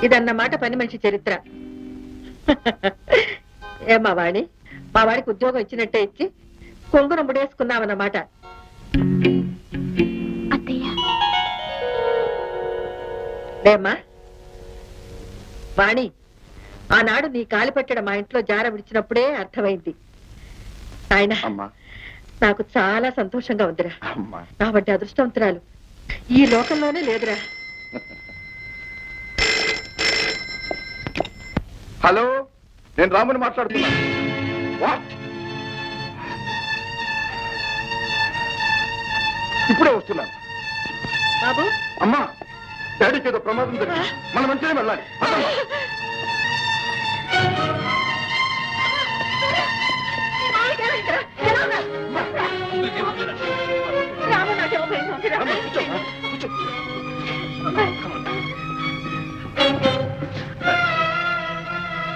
ఇదన్నమాట పని మనిషి చరిత్ర. ఏమా వాణి, మా వాడికి ఉద్యోగం ఇచ్చినట్టే ఇచ్చి కొంగును ముడేసుకున్నామన్నమాట. లేమ్మా వాణి, ఆనాడు నీ కాలి పట్టడం మా ఇంట్లో జార విడిచినప్పుడే అర్థమైంది. ఆయన నాకు చాలా సంతోషంగా ఉందిరా. నా వంటి అదృష్టవంతురాలు ఈ లోకంలోనే లేదురా. హలో, నేను రాముని మాట్లాడుతున్నాను. ఇప్పుడే వస్తున్నాను. బాబు, అమ్మా, డాడీకి ఏదో ప్రమాదం జరిగింది, మనం మంచిగా వెళ్ళాలి.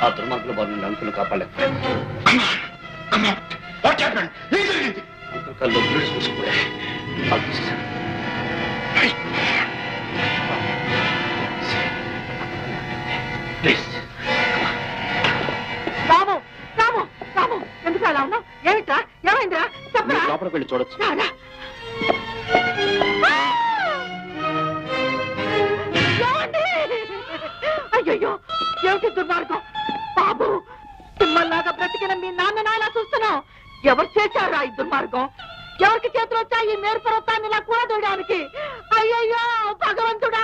ఆ దుర్మార్గుల బాబు అంకులు కాపాడలేదు. అంకుల్ కళ్ళు బ్లూస్ చూసుకుపోయా. రాము, రాము, రాము, ఎందుకు అలా ఉన్నావు? ఏమిట్రా, ఏమైందిరా? చెప్పరా. లోపలికి వెళ్ళి చూడొచ్చు. అయ్యో, ఏమిటి దుర్మార్గం? బాబు, తుమ్మల్లాగా బ్రతికిన మీ నాన్న చూస్తున్నావు. ఎవరు చేశారా ఈ దుర్మార్గం? ఎవరికి చేతులు వచ్చాయి ఈ మేరు పర్వతాన్ని ఇలా కూడదోయడానికి? అయ్యయ్యో భగవంతుడా!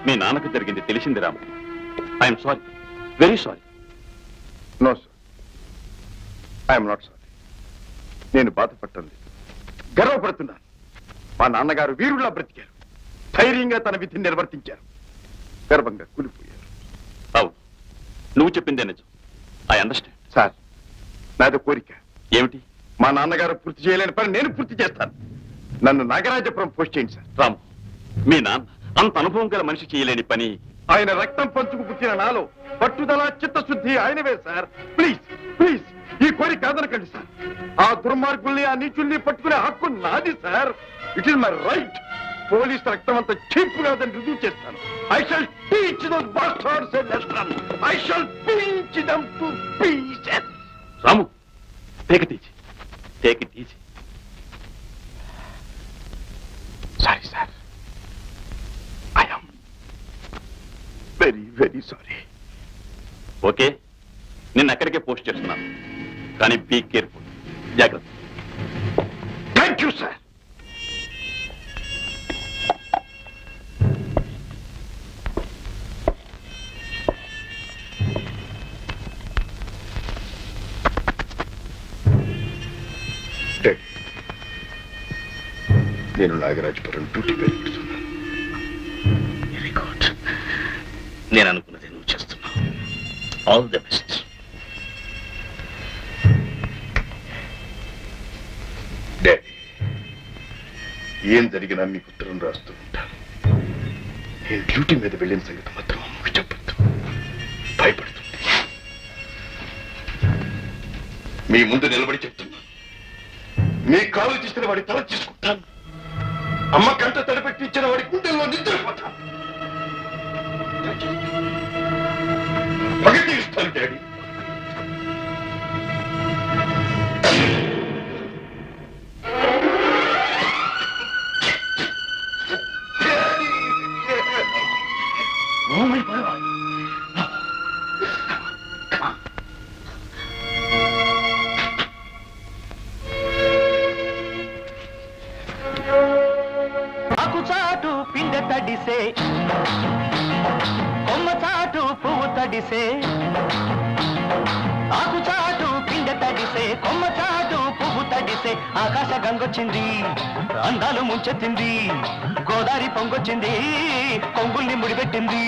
మీ నాన్నకు జరిగింది తెలిసింది Ramu. I'm sorry, very sorry. No sir, I'm not sorry. నేను బాధపడటం లేదు, గర్వపడుతున్నాను. మా నాన్నగారు వీరుల్లా బ్రతికారు, ధైర్యంగా తన విధిని నిర్వర్తించారు, గర్వంగా కూలిపోయారు. అవును, నువ్వు చెప్పిందే నిజం. I understand. సార్, నాది కోరిక. ఏమిటి? మా నాన్నగారు పూర్తి చేయలేని పని నేను పూర్తి చేస్తాను. నన్ను నాగరాజపురం పోస్ట్ చేయండి సార్. రాము, మీ నాన్న అంత అనుభవం గల మనిషి చేయలేని పని. ఆయన రక్తం పంచుకు పుట్టిన నాలో పట్టుదల, చిత్తశుద్ధి ఆయనవే సార్. ప్లీజ్ ప్లీజ్, ఈ కోరిక కాదనకండి సార్. ఆ దుర్మార్గుల్ని, ఆ నీచుల్ని పట్టుకునే హక్కు నాది sir. It is my right. Police రక్తం అంత చీప్ కాదని రుజువు చేస్తాను. I shall teach those bastards a lesson. I shall teach them to pieces. Ramu, take it easy, take it easy. Sorry sir, I am very very sorry. Okay, నిన్న అక్కడికే post చేస్తున్నాను, కానీ be careful, జాగ్రత్త. Thank you sir. నేను Nagarajapuram duty పెరుగుతున్నాను. Very good. నేను అనుకున్నది నువ్వు చేస్తున్నావు. All the best. డాడీ, ఏం జరిగినా మీకు ఉత్తరం రాస్తూ ఉంటాను. నేను డ్యూటీ మీద వెళ్ళిన సంగతి మాత్రం అమ్మకు చెప్పద్దు, భయపడుతుంది. మీ ముందు నిలబడి చెప్తున్నాను, మీ కాలు తీసిన వాడి తల తీసుకుంటాను. అమ్మ కంట తలపెట్టి ఇచ్చిన వాడి గుండెల్లో నిద్రపోతాను. పగ తీరుస్తాను డాడీ. ఆకుచాటు పిండ తడిసే, కొమ్మ చాటు పువ్వు తడిసే. ఆకుచాటు పిండ తడిసే, కొమ్మ చాటు పువ్వు తడిసే. ఆకాశ గంగొచ్చింది, అందాలు ముంచెత్తింది. గోదావరి పొంగొచ్చింది, కొంగుల్ని ముడిపెట్టింది.